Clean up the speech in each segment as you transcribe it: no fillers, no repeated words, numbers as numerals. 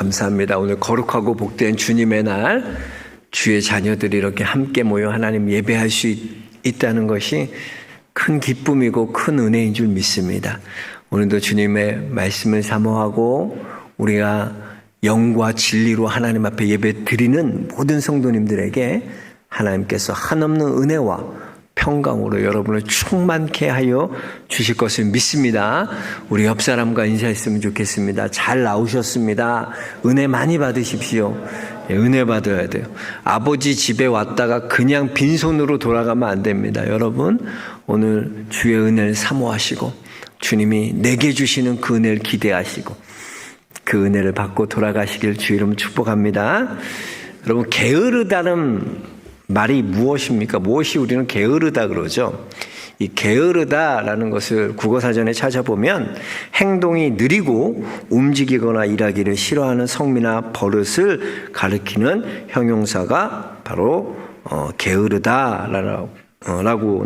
감사합니다. 오늘 거룩하고 복된 주님의 날, 주의 자녀들이 이렇게 함께 모여 하나님 예배할 수 있다는 것이 큰 기쁨이고 큰 은혜인 줄 믿습니다. 오늘도 주님의 말씀을 사모하고 우리가 영과 진리로 하나님 앞에 예배 드리는 모든 성도님들에게 하나님께서 한없는 은혜와 평강으로 여러분을 충만케 하여 주실 것을 믿습니다. 우리 옆 사람과 인사했으면 좋겠습니다. 잘 나오셨습니다. 은혜 많이 받으십시오. 은혜 받아야 돼요. 아버지 집에 왔다가 그냥 빈손으로 돌아가면 안 됩니다. 여러분, 오늘 주의 은혜를 사모하시고 주님이 내게 주시는 그 은혜를 기대하시고 그 은혜를 받고 돌아가시길 주 이름 축복합니다. 여러분, 게으르다는 말이 무엇입니까? 무엇이 우리는 게으르다 그러죠? 이 게으르다라는 것을 국어사전에 찾아보면 행동이 느리고 움직이거나 일하기를 싫어하는 성미나 버릇을 가리키는 형용사가 바로 게으르다라고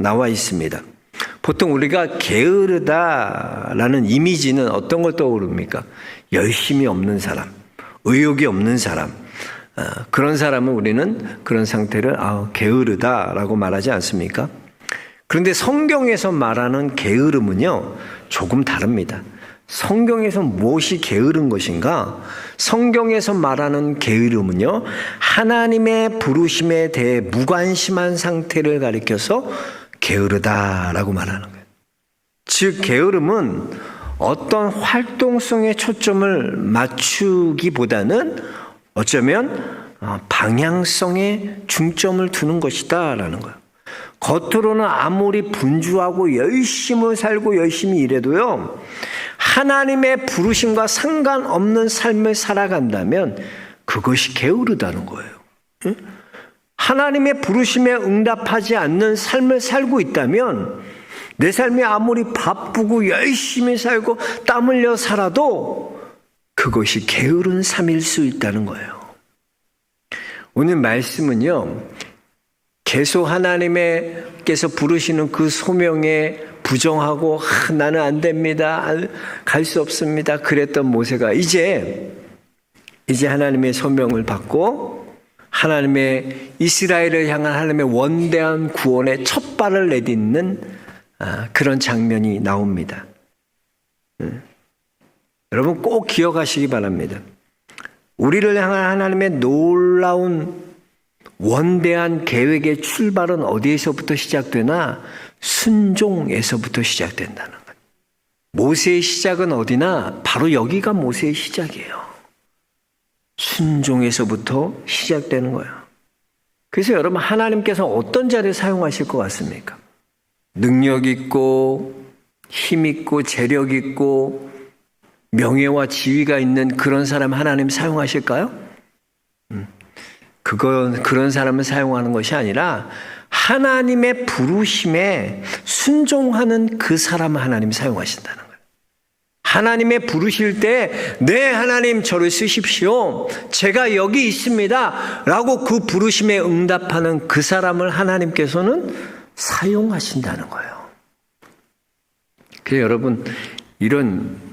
나와 있습니다. 보통 우리가 게으르다라는 이미지는 어떤 걸 떠오릅니까? 열심이 없는 사람, 의욕이 없는 사람, 그런 사람은 우리는 그런 상태를 게으르다라고 말하지 않습니까? 그런데 성경에서 말하는 게으름은요, 조금 다릅니다. 성경에서 무엇이 게으른 것인가? 성경에서 말하는 게으름은요, 하나님의 부르심에 대해 무관심한 상태를 가리켜서 게으르다라고 말하는 거예요. 즉, 게으름은 어떤 활동성에 초점을 맞추기보다는 어쩌면 방향성에 중점을 두는 것이다라는 거예요. 겉으로는 아무리 분주하고 열심히 살고 열심히 일해도요, 하나님의 부르심과 상관없는 삶을 살아간다면 그것이 게으르다는 거예요. 하나님의 부르심에 응답하지 않는 삶을 살고 있다면 내 삶이 아무리 바쁘고 열심히 살고 땀 흘려 살아도 그것이 게으른 삶일 수 있다는 거예요. 오늘 말씀은요, 계속 하나님께서 부르시는 그 소명에 부정하고 나는 안 됩니다, 갈 수 없습니다 그랬던 모세가 이제 하나님의 소명을 받고 하나님의 이스라엘을 향한 하나님의 원대한 구원의 첫 발을 내딛는 그런 장면이 나옵니다. 여러분 꼭 기억하시기 바랍니다. 우리를 향한 하나님의 놀라운 원대한 계획의 출발은 어디에서부터 시작되나? 순종에서부터 시작된다는 거예요. 모세의 시작은 어디나? 바로 여기가 모세의 시작이에요. 순종에서부터 시작되는 거예요. 그래서 여러분, 하나님께서 어떤 자를 사용하실 것 같습니까? 능력 있고 힘 있고 재력 있고 명예와 지위가 있는 그런 사람 하나님 사용하실까요? 그런 사람을 사용하는 것이 아니라 하나님의 부르심에 순종하는 그 사람을 하나님 사용하신다는 거예요. 하나님의 부르실 때 네 하나님 저를 쓰십시오, 제가 여기 있습니다 라고 그 부르심에 응답하는 그 사람을 하나님께서는 사용하신다는 거예요. 그래서 여러분, 이런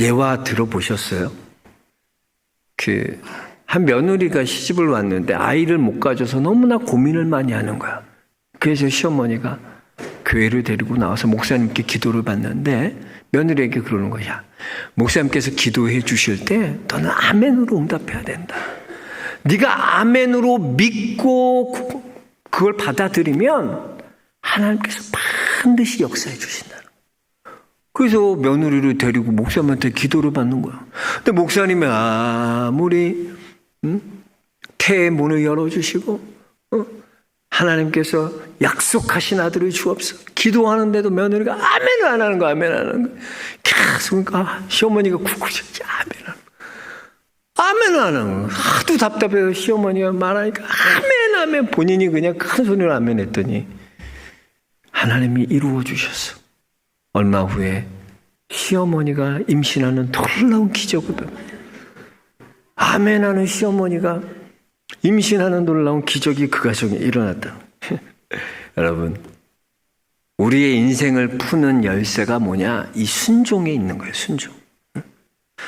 예화 들어보셨어요? 한 며느리가 시집을 왔는데 아이를 못 가져서 너무나 고민을 많이 하는 거야. 그래서 시어머니가 교회를 데리고 나와서 목사님께 기도를 받는데 며느리에게 그러는 거야. 목사님께서 기도해 주실 때 너는 아멘으로 응답해야 된다. 네가 아멘으로 믿고 그걸 받아들이면 하나님께서 반드시 역사해 주신다. 그래서 며느리를 데리고 목사님한테 기도를 받는 거야. 근데 목사님이 아무리 태의 문을 열어주시고 하나님께서 약속하신 아들을 주옵소서 기도하는데도 며느리가 아멘을 안 하는 거야. 아멘 안 하는 거야. 계속 시어머니가 쿡쿡이 아멘 안 하는 거야. 하도 답답해서 시어머니가 말하니까 아멘 본인이 그냥 큰 소리로 아멘 했더니 하나님이 이루어 주셨어. 얼마 후에 시어머니가 임신하는 놀라운 기적을 아멘하는 시어머니가 임신하는 놀라운 기적이 그 가정에 일어났다. 여러분, 우리의 인생을 푸는 열쇠가 뭐냐? 이 순종에 있는 거예요. 순종.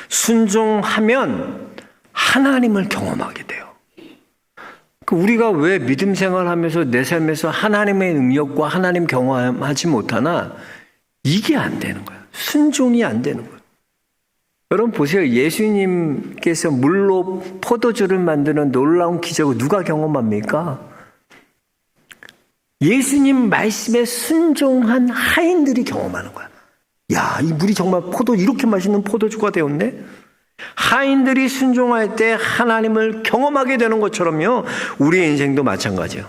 순종하면 하나님을 경험하게 돼요. 우리가 왜 믿음 생활하면서 내 삶에서 하나님의 능력과 하나님 경험하지 못하나? 이게 안 되는 거야. 순종이 안 되는 거야. 여러분 보세요. 예수님께서 물로 포도주를 만드는 놀라운 기적을 누가 경험합니까? 예수님 말씀에 순종한 하인들이 경험하는 거야. 야, 이 물이 정말 이렇게 맛있는 포도주가 되었네? 하인들이 순종할 때 하나님을 경험하게 되는 것처럼요, 우리의 인생도 마찬가지예요.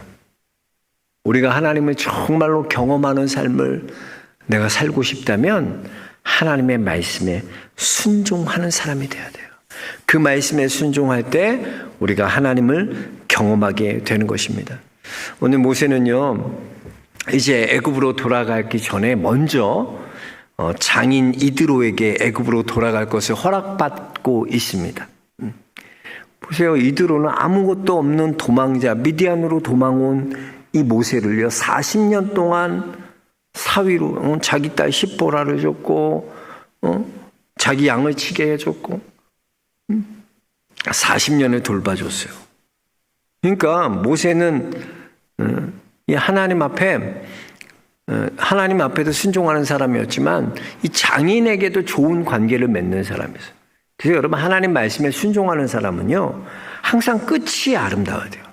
우리가 하나님을 정말로 경험하는 삶을 내가 살고 싶다면 하나님의 말씀에 순종하는 사람이 돼야 돼요. 그 말씀에 순종할 때 우리가 하나님을 경험하게 되는 것입니다. 오늘 모세는요, 이제 애굽으로 돌아가기 전에 먼저 장인 이드로에게 애굽으로 돌아갈 것을 허락받고 있습니다. 보세요. 이드로는 아무것도 없는 도망자, 미디안으로 도망온 이 모세를요, 40년 동안 사위로 자기 딸 십보라를 줬고 자기 양을 치게 해줬고 40년을 돌봐줬어요. 그러니까 모세는 이 하나님 앞에도 순종하는 사람이었지만 이 장인에게도 좋은 관계를 맺는 사람이었어요. 그래서 여러분, 하나님 말씀에 순종하는 사람은요, 항상 끝이 아름다워야 돼요.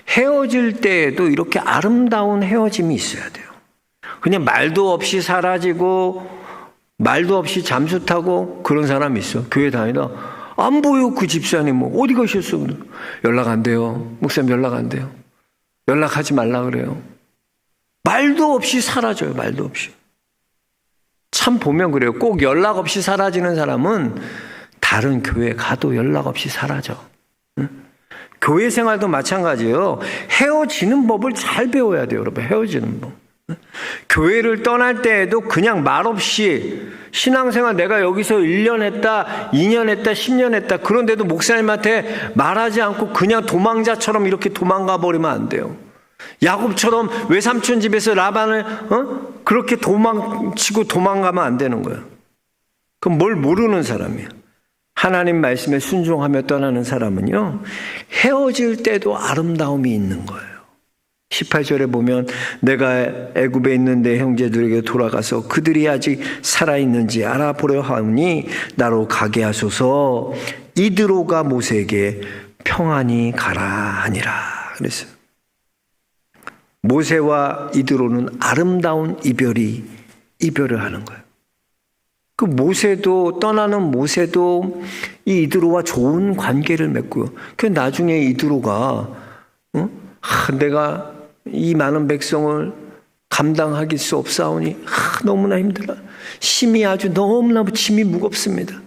헤어질 때에도 이렇게 아름다운 헤어짐이 있어야 돼요. 그냥 말도 없이 사라지고 말도 없이 잠수 타고 그런 사람이 있어. 교회 다니다 안 보여. 그 집사님 어디 가셨어? 연락 안 돼요. 목사님 연락 안 돼요. 연락하지 말라 그래요. 말도 없이 사라져요. 말도 없이. 참 보면 그래요. 꼭 연락 없이 사라지는 사람은 다른 교회 가도 연락 없이 사라져. 응? 교회 생활도 마찬가지예요. 헤어지는 법을 잘 배워야 돼요. 여러분, 헤어지는 법. 교회를 떠날 때에도 그냥 말없이 신앙생활 내가 여기서 1년 했다, 2년 했다, 10년 했다. 그런데도 목사님한테 말하지 않고 그냥 도망자처럼 이렇게 도망가 버리면 안 돼요. 야곱처럼 외삼촌 집에서 라반을 그렇게 도망치고 도망가면 안 되는 거예요. 그럼 뭘 모르는 사람이에요. 하나님 말씀에 순종하며 떠나는 사람은요, 헤어질 때도 아름다움이 있는 거예요. 18절에 보면 내가 애굽에 있는 내 형제들에게 돌아가서 그들이 아직 살아있는지 알아보려 하오니 나로 가게 하소서. 이드로가 모세에게 평안히 가라 하니라 그랬어요. 모세와 이드로는 아름다운 이별을 하는 거예요. 그 모세도, 떠나는 모세도 이 이드로와 좋은 관계를 맺고요. 그 나중에 이드로가 내가 이 많은 백성을 감당하기 수 없사오니 너무나 힘들어. 심이 아주 너무나 짐이 무겁습니다.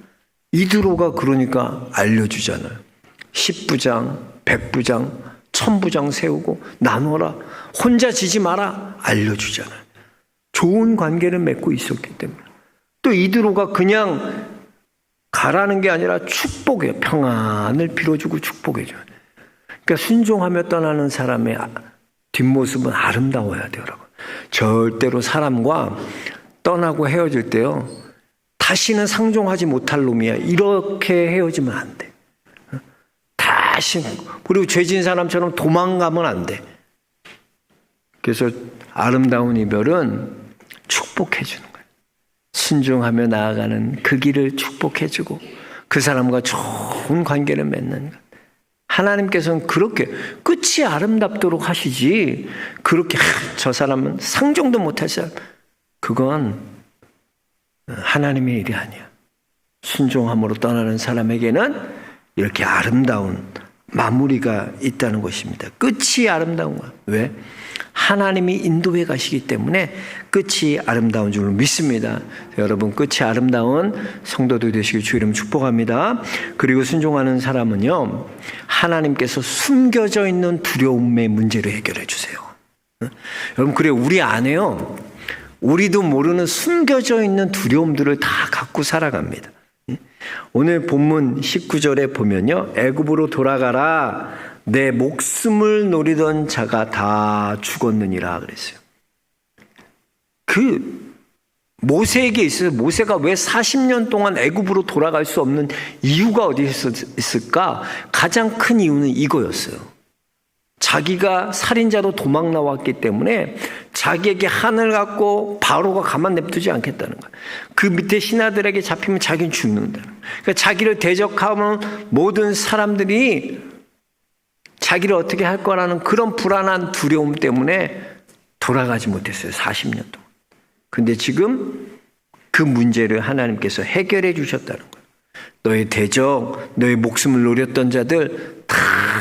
이드로가 그러니까 알려주잖아요. 10부장, 100부장, 1000부장 세우고 나눠라. 혼자 지지 마라. 알려주잖아요. 좋은 관계를 맺고 있었기 때문에. 또 이드로가 그냥 가라는 게 아니라 축복해요. 평안을 빌어주고 축복해줘요. 그러니까 순종하며 떠나는 사람의 뒷모습은 아름다워야 돼요, 여러분. 절대로 사람과 떠나고 헤어질 때요, 다시는 상종하지 못할 놈이야. 이렇게 헤어지면 안 돼. 다시, 그리고 죄진 사람처럼 도망가면 안 돼. 그래서 아름다운 이별은 축복해 주는 거예요. 순종하며 나아가는 그 길을 축복해 주고 그 사람과 좋은 관계를 맺는 것. 하나님께서는 그렇게 끝이 아름답도록 하시지, 그렇게 저 사람은 상종도 못할 사람, 그건 하나님의 일이 아니야. 순종함으로 떠나는 사람에게는 이렇게 아름다운 마무리가 있다는 것입니다. 끝이 아름다운 거야. 왜? 하나님이 인도해 가시기 때문에 끝이 아름다운 줄 믿습니다. 여러분, 끝이 아름다운 성도들 되시길 주 이름 축복합니다. 그리고 순종하는 사람은요, 하나님께서 숨겨져 있는 두려움의 문제를 해결해 주세요. 여러분, 그래, 우리 안에요, 우리도 모르는 숨겨져 있는 두려움들을 다 갖고 살아갑니다. 오늘 본문 19절에 보면요, 애굽으로 돌아가라. 내 목숨을 노리던 자가 다 죽었느니라 그랬어요. 그 모세에게 있어서 모세가 왜 40년 동안 애굽으로 돌아갈 수 없는 이유가 어디 있을까? 가장 큰 이유는 이거였어요. 자기가 살인자로 도망 나왔기 때문에 자기에게 한을 갖고 바로가 가만 냅두지 않겠다는 거예요. 그 밑에 신하들에게 잡히면 자기는 죽는다는 거예요. 그러니까 자기를 대적하면 모든 사람들이 자기를 어떻게 할 거라는 그런 불안한 두려움 때문에 돌아가지 못했어요. 40년 동안. 근데 지금 그 문제를 하나님께서 해결해 주셨다는 거예요. 너의 대적, 너의 목숨을 노렸던 자들 다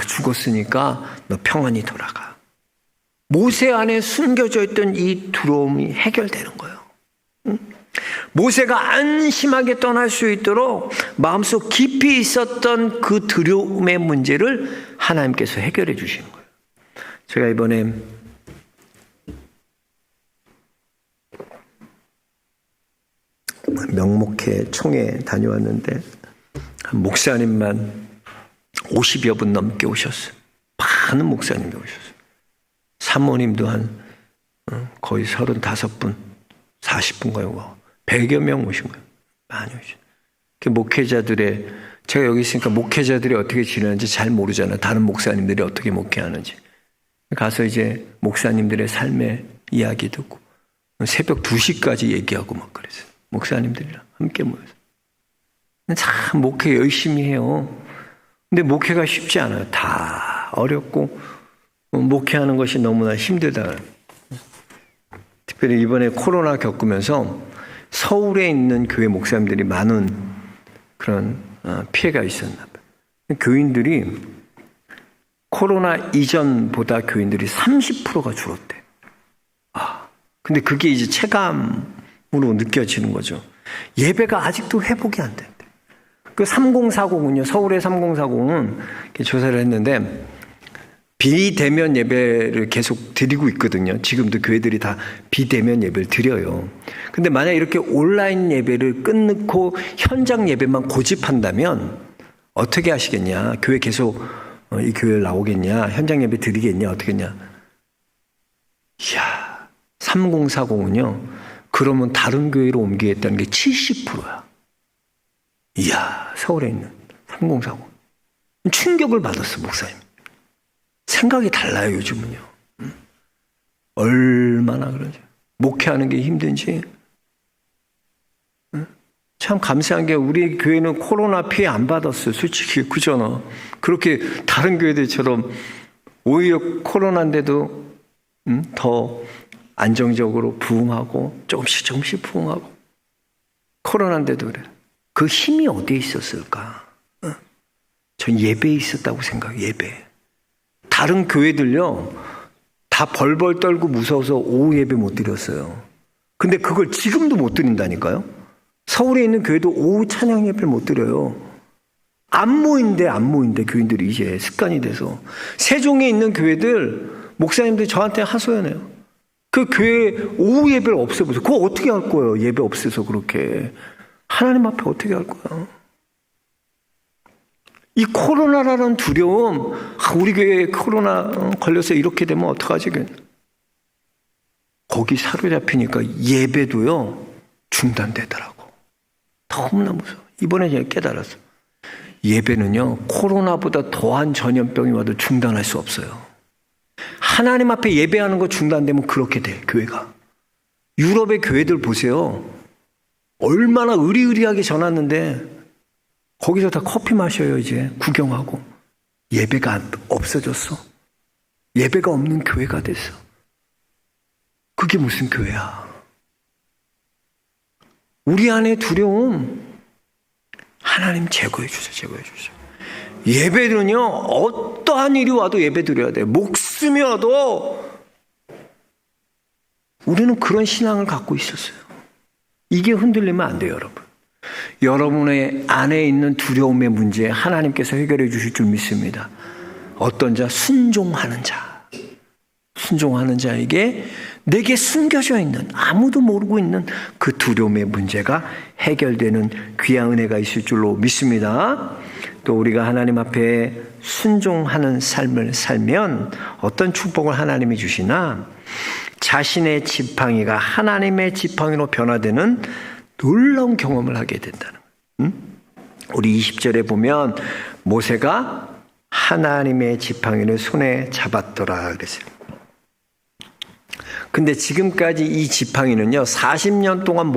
죽었으니까 너 평안히 돌아가. 모세 안에 숨겨져 있던 이 두려움이 해결되는 거예요. 모세가 안심하게 떠날 수 있도록 마음속 깊이 있었던 그 두려움의 문제를 하나님께서 해결해 주시는 거예요. 제가 이번에 명목회 총회 다녀왔는데 한 목사님만 50여 분 넘게 오셨어요. 많은 목사님이 오셨어요. 사모님도 한 거의 35분, 40분 가요. 100여 명 오신 거예요. 많이 오신. 목회자들의, 제가 여기 있으니까 목회자들이 어떻게 지내는지 잘 모르잖아요. 다른 목사님들이 어떻게 목회하는지. 가서 이제 목사님들의 삶의 이야기 듣고 새벽 2시까지 얘기하고 막 그랬어요. 목사님들이랑 함께 모여서. 참 목회 열심히 해요. 근데 목회가 쉽지 않아요. 다 어렵고 목회하는 것이 너무나 힘들다. 특별히 이번에 코로나 겪으면서 서울에 있는 교회 목사님들이 많은 그런 피해가 있었나 봐요. 교인들이 코로나 이전보다 교인들이 30%가 줄었대. 근데 그게 이제 체감으로 느껴지는 거죠. 예배가 아직도 회복이 안 된대. 그 3040은요, 서울의 3040은 조사를 했는데 비대면 예배를 계속 드리고 있거든요. 지금도 교회들이 다 비대면 예배를 드려요. 근데 만약 이렇게 온라인 예배를 끊고 현장 예배만 고집한다면 어떻게 하시겠냐? 교회 계속 이 교회 나오겠냐? 현장 예배 드리겠냐? 어떻게 했냐? 이야, 3040은요. 그러면 다른 교회로 옮기겠다는 게 70%야. 이야, 서울에 있는 3040. 충격을 받았어, 목사님. 생각이 달라요, 요즘은요. 얼마나 그러죠. 목회하는 게 힘든지. 참 감사한 게 우리 교회는 코로나 피해 안 받았어요, 솔직히. 그잖아. 그렇게 다른 교회들처럼 오히려 코로나인데도 더 안정적으로 부흥하고 조금씩 부흥하고. 코로나인데도 그래. 그 힘이 어디에 있었을까? 전 예배에 있었다고 생각해요. 예배. 다른 교회들요, 다 벌벌 떨고 무서워서 오후 예배 못 드렸어요. 근데 그걸 지금도 못 드린다니까요. 서울에 있는 교회도 오후 찬양 예배를 못 드려요. 안 모인대 교인들이 이제 습관이 돼서. 세종에 있는 교회들 목사님들이 저한테 하소연해요. 그 교회 오후 예배를 없애보세요. 그거 어떻게 할 거예요? 예배 없애서 그렇게. 하나님 앞에 어떻게 할 거야? 이 코로나라는 두려움, 우리 교회에 코로나 걸려서 이렇게 되면 어떡하지? 거기 사로잡히니까 예배도요, 중단되더라고. 너무나 무서워. 이번에 제가 깨달았어. 예배는요, 코로나보다 더한 전염병이 와도 중단할 수 없어요. 하나님 앞에 예배하는 거 중단되면 그렇게 돼, 교회가. 유럽의 교회들 보세요. 얼마나 의리의리하게 전했는데 거기서 다 커피 마셔요. 이제 구경하고. 예배가 없어졌어. 예배가 없는 교회가 됐어. 그게 무슨 교회야? 우리 안에 두려움 하나님 제거해 주세요. 예배는요, 어떠한 일이 와도 예배 드려야 돼요. 목숨이 와도. 우리는 그런 신앙을 갖고 있었어요. 이게 흔들리면 안 돼요, 여러분. 여러분의 안에 있는 두려움의 문제 하나님께서 해결해 주실 줄 믿습니다. 어떤 자? 순종하는 자. 순종하는 자에게 내게 숨겨져 있는, 아무도 모르고 있는 그 두려움의 문제가 해결되는 귀한 은혜가 있을 줄로 믿습니다. 또 우리가 하나님 앞에 순종하는 삶을 살면 어떤 축복을 하나님이 주시나? 자신의 지팡이가 하나님의 지팡이로 변화되는 놀라운 경험을 하게 된다는 거예요. 우리 20절에 보면 모세가 하나님의 지팡이를 손에 잡았더라 그랬어요. 근데 지금까지 이 지팡이는요, 40년 동안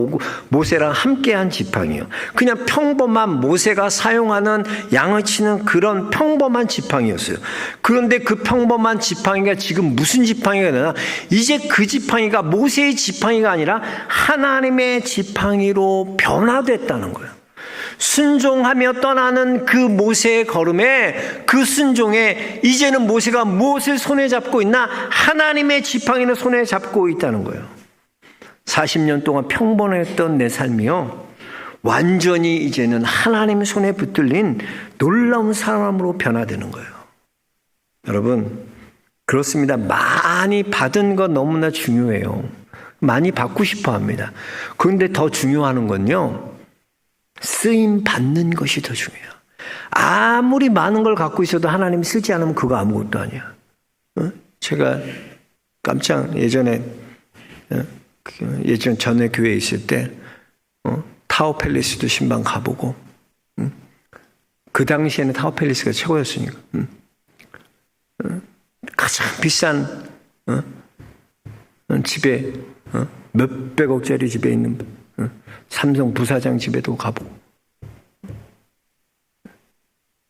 모세랑 함께한 지팡이요. 그냥 평범한 모세가 사용하는 양을 치는 그런 평범한 지팡이였어요. 그런데 그 평범한 지팡이가 지금 무슨 지팡이가 되나? 이제 그 지팡이가 모세의 지팡이가 아니라 하나님의 지팡이로 변화됐다는 거예요. 순종하며 떠나는 그 모세의 걸음에, 그 순종에 이제는 모세가 무엇을 손에 잡고 있나? 하나님의 지팡이를 손에 잡고 있다는 거예요. 40년 동안 평범했던 내 삶이요, 완전히 이제는 하나님 손에 붙들린 놀라운 사람으로 변화되는 거예요. 여러분, 그렇습니다. 많이 받은 건 너무나 중요해요. 많이 받고 싶어 합니다. 그런데 더 중요한 건요, 쓰임 받는 것이 더 중요해요. 아무리 많은 걸 갖고 있어도 하나님이 쓰지 않으면 그거 아무것도 아니야. 제가 깜짝 예전 전에 교회에 있을 때 타워 팰리스도 신방 가보고, 그 당시에는 타워 팰리스가 최고였으니까, 가장 비싼 집에, 몇백억짜리 집에 있는 삼성 부사장 집에도 가보고,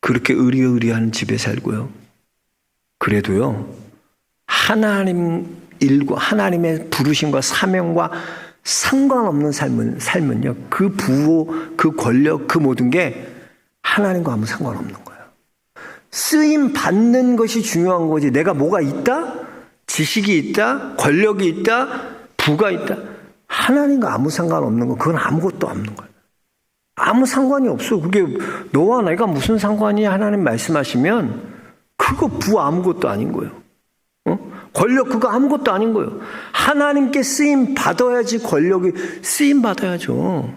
그렇게 의리의리한 집에 살고요. 그래도요, 하나님 일과 하나님의 부르심과 사명과 상관없는 삶은요, 그 부호, 그 권력, 그 모든 게 하나님과 아무 상관없는 거예요. 쓰임 받는 것이 중요한 거지. 내가 뭐가 있다? 지식이 있다? 권력이 있다? 부가 있다? 하나님과 아무 상관없는 거, 그건 아무것도 없는 거예요. 아무 상관이 없어. 그게 너와 내가 무슨 상관이? 하나님 말씀하시면 그거 부 아무것도 아닌 거예요. 권력 그거 아무것도 아닌 거예요. 하나님께 쓰임 받아야지. 권력이 쓰임 받아야죠.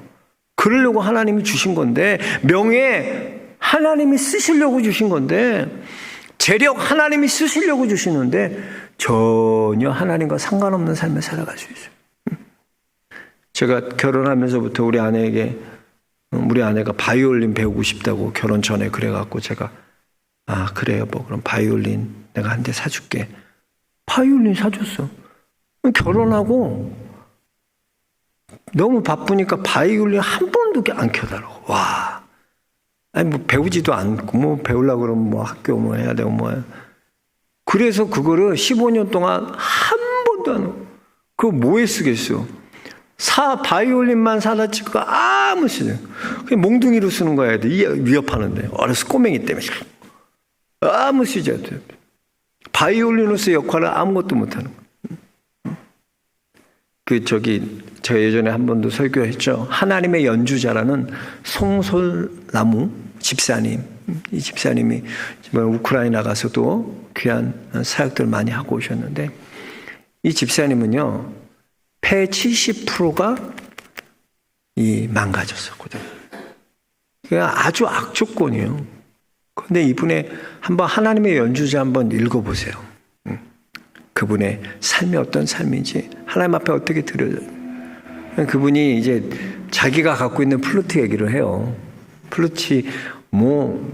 그러려고 하나님이 주신 건데, 명예 하나님이 쓰시려고 주신 건데, 재력 하나님이 쓰시려고 주시는데 전혀 하나님과 상관없는 삶을 살아갈 수 있어요. 제가 결혼하면서부터 우리 아내가 바이올린 배우고 싶다고 결혼 전에 그래갖고 제가, 그래 여보, 그럼 바이올린 내가 한 대 사줄게. 바이올린 사줬어. 결혼하고 너무 바쁘니까 바이올린 한 번도 안 켜달라고. 와, 아니 뭐 배우지도 않고, 뭐 배우려고 그러면 뭐 학교 뭐 해야 되고 뭐야. 그래서 그거를 15년 동안 한 번도 안 하고, 그거 뭐에 쓰겠어? 바이올린만 사다 치고 아무 쓰는, 그냥 몽둥이로 쓰는 거야. 위협하는데, 어려서 꼬맹이 때문에 아무 쓰지 않아요. 바이올린으로서의 역할은 아무것도 못하는 거예요. 제가 예전에 한 번도 설교했죠. 하나님의 연주자라는 송솔나무 집사님, 이 집사님이 우크라이나 가서도 귀한 사역들 많이 하고 오셨는데, 이 집사님은요, 폐 70%가 망가졌었거든요. 아주 악조건이에요. 그런데 이분의 한번 하나님의 연주자 한번 읽어보세요. 그분의 삶이 어떤 삶인지 하나님 앞에 어떻게 드려져요. 그분이 이제 자기가 갖고 있는 플루트 얘기를 해요. 플루트 뭐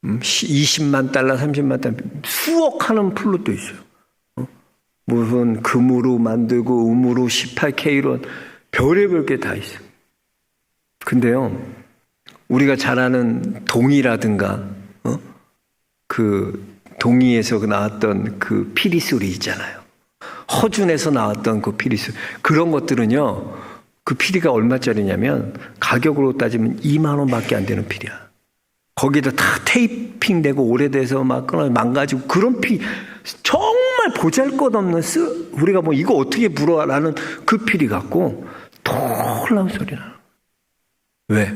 20만 달러, 30만 달러, 수억 하는 플루트도 있어요. 무슨 금으로 만들고 음으로 18K로 별의별 게 다 있어요. 근데요, 우리가 잘 아는 동이라든가, 그 동이에서 나왔던 그 피리 소리 있잖아요. 허준에서 나왔던 그 피리 소리. 그런 것들은요, 그 피리가 얼마짜리냐면 가격으로 따지면 2만 원밖에 안 되는 피리야. 거기다 다 테이핑되고 오래돼서 막 망가지고 그런 정말 보잘것없는 우리가 뭐 이거 어떻게 불어라는 그 피리 갖고 놀라운 소리 나는. 왜?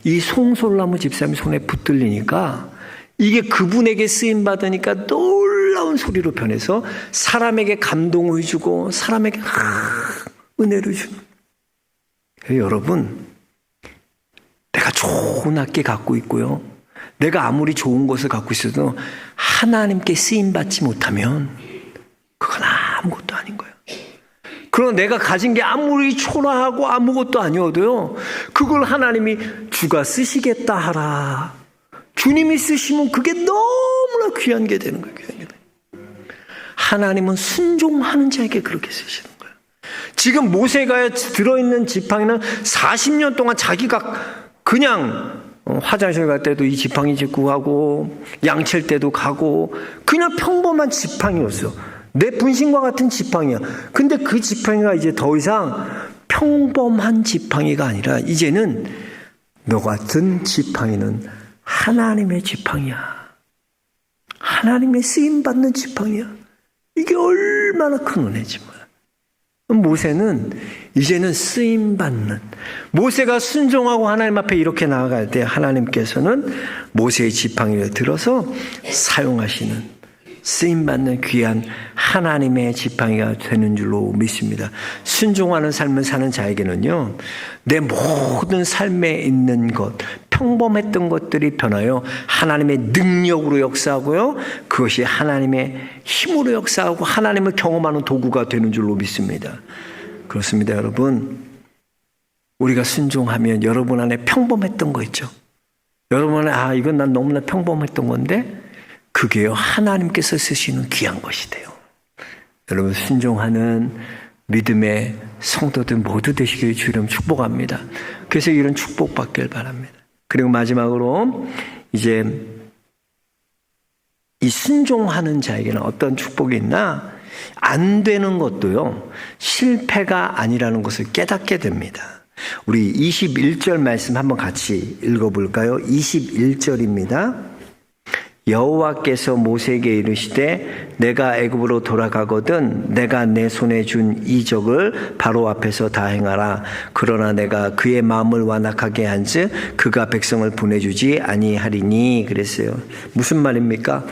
이 송솔나무 집사람이 손에 붙들리니까 이게 그분에게 쓰임 받으니까 놀라운 소리로 변해서 사람에게 감동을 주고 사람에게 은혜를 주는. 여러분, 내가 좋은 학기 갖고 있고요, 내가 아무리 좋은 것을 갖고 있어도 하나님께 쓰임 받지 못하면 그건 아무것도 아닌 거예요. 그러나 내가 가진 게 아무리 초라하고 아무것도 아니어도요, 그걸 하나님이 주가 쓰시겠다 하라. 주님이 쓰시면 그게 너무나 귀한 게 되는 거예요. 귀한 게. 하나님은 순종하는 자에게 그렇게 쓰시는 거예요. 지금 모세가 들어있는 지팡이는 40년 동안 자기가 그냥 화장실 갈 때도 이 지팡이 짚고 가고, 양칠 때도 가고, 그냥 평범한 지팡이였어. 내 분신과 같은 지팡이야. 근데 그 지팡이가 이제 더 이상 평범한 지팡이가 아니라 이제는 너 같은 지팡이는 하나님의 지팡이야. 하나님의 쓰임받는 지팡이야. 이게 얼마나 큰 은혜지 뭐야. 모세는 이제는 쓰임받는, 모세가 순종하고 하나님 앞에 이렇게 나아갈 때 하나님께서는 모세의 지팡이를 들어서 사용하시는, 쓰임받는 귀한 하나님의 지팡이가 되는 줄로 믿습니다. 순종하는 삶을 사는 자에게는요, 내 모든 삶에 있는 것, 평범했던 것들이 변하여 하나님의 능력으로 역사하고요, 그것이 하나님의 힘으로 역사하고 하나님을 경험하는 도구가 되는 줄로 믿습니다. 그렇습니다, 여러분. 우리가 순종하면 여러분 안에 평범했던 거 있죠. 여러분 안에 이건 난 너무나 평범했던 건데 그게요, 하나님께서 쓰시는 귀한 것이 돼요. 여러분, 순종하는 믿음의 성도들 모두 되시길 주님 축복합니다. 그래서 이런 축복 받길 바랍니다. 그리고 마지막으로 이제 이 순종하는 자에게는 어떤 축복이 있나? 안 되는 것도요, 실패가 아니라는 것을 깨닫게 됩니다. 우리 21절 말씀 한번 같이 읽어볼까요? 21절입니다. 여호와께서 모세에게 이르시되 내가 애굽으로 돌아가거든 내가 내 손에 준 이적을 바로 앞에서 다 행하라. 그러나 내가 그의 마음을 완악하게 한즉 그가 백성을 보내주지 아니하리니. 그랬어요. 무슨 말입니까?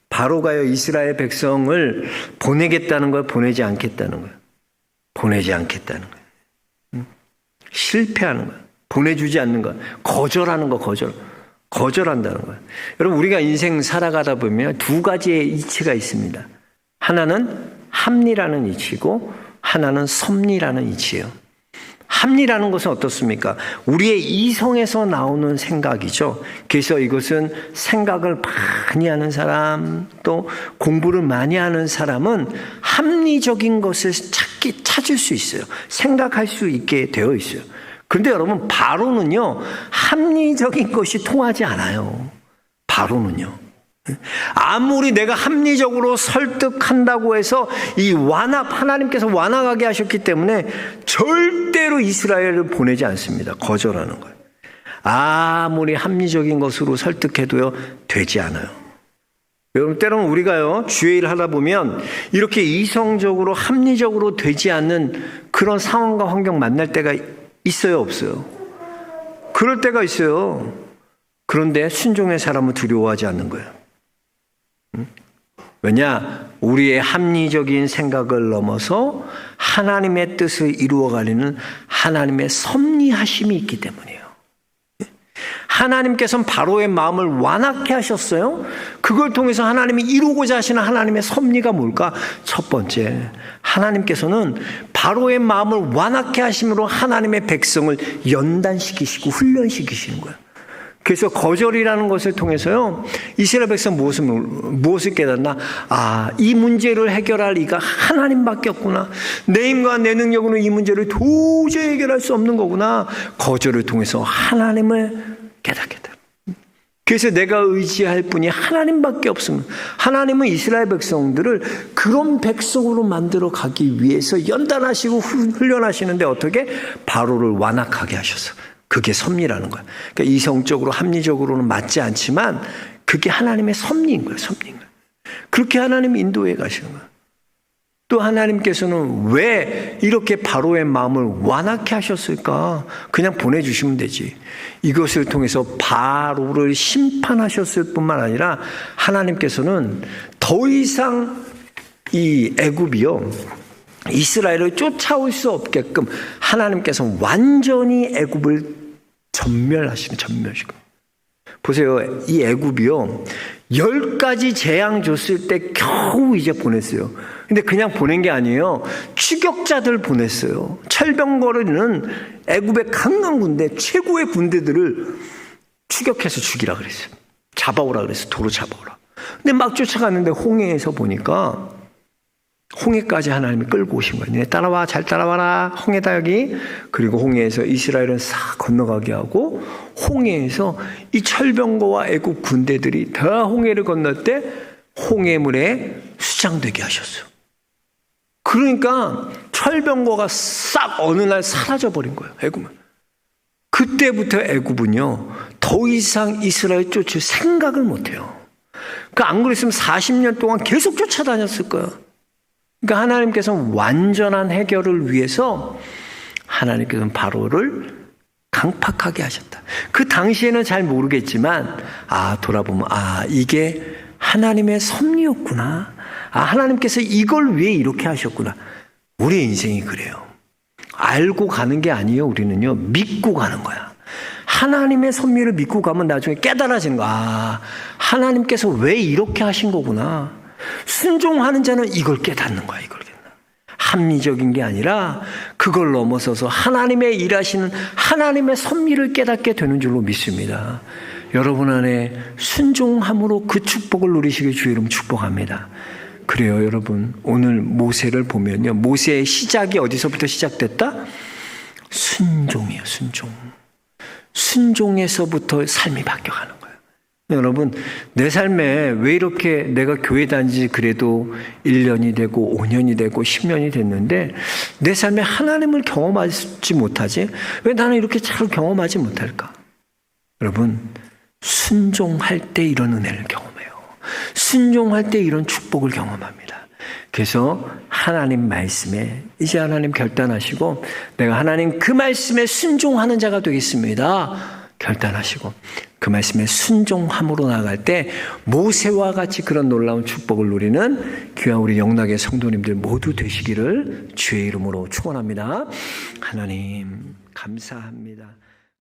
바로가요, 이스라엘 백성을 보내겠다는 걸 보내지 않겠다는 거예요. 보내지 않겠다는 거예요. 실패하는 거예요. 보내주지 않는 거예요. 거절하는 거, 거절한다는 거예요. 여러분, 우리가 인생 살아가다 보면 두 가지의 이치가 있습니다. 하나는 합리라는 이치고 하나는 섭리라는 이치예요. 합리라는 것은 어떻습니까? 우리의 이성에서 나오는 생각이죠. 그래서 이것은 생각을 많이 하는 사람, 또 공부를 많이 하는 사람은 합리적인 것을 찾을 수 있어요. 생각할 수 있게 되어 있어요. 그런데 여러분, 바로는요, 합리적인 것이 통하지 않아요. 바로는요. 아무리 내가 합리적으로 설득한다고 해서 하나님께서 완악하게 하셨기 때문에 절대로 이스라엘을 보내지 않습니다. 거절하는 거예요. 아무리 합리적인 것으로 설득해도요, 되지 않아요. 여러분, 때로는 우리가요, 주의 일을 하다 보면 이렇게 이성적으로 합리적으로 되지 않는 그런 상황과 환경 만날 때가 있어요, 없어요? 그럴 때가 있어요. 그런데 순종의 사람은 두려워하지 않는 거예요. 왜냐? 우리의 합리적인 생각을 넘어서 하나님의 뜻을 이루어가려는 하나님의 섭리하심이 있기 때문이에요. 하나님께서는 바로의 마음을 완악케 하셨어요. 그걸 통해서 하나님이 이루고자 하시는 하나님의 섭리가 뭘까? 첫 번째, 하나님께서는 바로의 마음을 완악케 하심으로 하나님의 백성을 연단시키시고 훈련시키시는 거예요. 그래서 거절이라는 것을 통해서요, 이스라엘 백성 무엇을 깨닫나? 이 문제를 해결할 이가 하나님밖에 없구나. 내 힘과 내 능력으로 이 문제를 도저히 해결할 수 없는 거구나. 거절을 통해서 하나님을 깨닫게 돼. 그래서 내가 의지할 분이 하나님밖에 없습니다. 하나님은 이스라엘 백성들을 그런 백성으로 만들어 가기 위해서 연단하시고 훈련하시는데 어떻게? 바로를 완악하게 하셔서. 그게 섭리라는 거예요. 그러니까 이성적으로 합리적으로는 맞지 않지만 그게 하나님의 섭리인 거예요. 섭리인 거예요. 그렇게 하나님이 인도해 가시는 거예요. 또 하나님께서는 왜 이렇게 바로의 마음을 완악케 하셨을까? 그냥 보내주시면 되지. 이것을 통해서 바로를 심판하셨을 뿐만 아니라 하나님께서는 더 이상 이 애굽이요, 이스라엘을 쫓아올 수 없게끔 하나님께서 완전히 애굽을 전멸시키고 보세요. 이 애굽이요. 10가지 재앙 줬을 때 겨우 이제 보냈어요. 근데 그냥 보낸 게 아니에요. 추격자들 보냈어요. 철병거리는 애굽의 강한 군대, 최고의 군대들을 추격해서 죽이라 그랬어요. 잡아오라 그랬어요. 도로 잡아오라. 근데 막 쫓아갔는데 홍해에서 보니까 홍해까지 하나님이 끌고 오신 거예요. 따라와, 잘 따라와라. 홍해다 여기. 그리고 홍해에서 이스라엘은 싹 건너가게 하고 홍해에서 이 철병거와 애굽 군대들이 다 홍해를 건널 때 홍해물에 수장되게 하셨어요. 그러니까 철병거가 싹 어느 날 사라져버린 거예요. 애굽은. 그때부터 애굽은요. 더 이상 이스라엘 쫓을 생각을 못해요. 그러니까 안 그랬으면 40년 동안 계속 쫓아다녔을 거예요. 그러니까 하나님께서는 완전한 해결을 위해서 하나님께서는 바로를 강팍하게 하셨다. 그 당시에는 잘 모르겠지만 돌아보면 이게 하나님의 섭리였구나. 하나님께서 이걸 위해 이렇게 하셨구나. 우리의 인생이 그래요. 알고 가는 게 아니에요. 우리는요. 믿고 가는 거야. 하나님의 섭리를 믿고 가면 나중에 깨달아지는 거야. 하나님께서 왜 이렇게 하신 거구나. 순종하는 자는 이걸 깨닫는 거야. 이걸 깨닫는. 합리적인 게 아니라 그걸 넘어서서 하나님의 일하시는 하나님의 섭리를 깨닫게 되는 줄로 믿습니다. 여러분 안에 순종함으로 그 축복을 누리시길 주의 이름 축복합니다. 그래요, 여러분. 오늘 모세를 보면요. 모세의 시작이 어디서부터 시작됐다? 순종이에요, 순종. 순종에서부터 삶이 바뀌어가는 거예요. 여러분, 내 삶에 왜 이렇게 내가 교회 다닌 지 그래도 1년이 되고 5년이 되고 10년이 됐는데 내 삶에 하나님을 경험하지 못하지? 왜 나는 이렇게 잘 경험하지 못할까? 여러분, 순종할 때 이런 은혜를 경험해요. 순종할 때 이런 축복을 경험합니다. 그래서 하나님 말씀에 이제 하나님 결단하시고 내가 하나님 그 말씀에 순종하는 자가 되겠습니다. 결단하시고 그 말씀에 순종함으로 나아갈 때 모세와 같이 그런 놀라운 축복을 누리는 귀한 우리 영락의 성도님들 모두 되시기를 주의 이름으로 축원합니다. 하나님 감사합니다.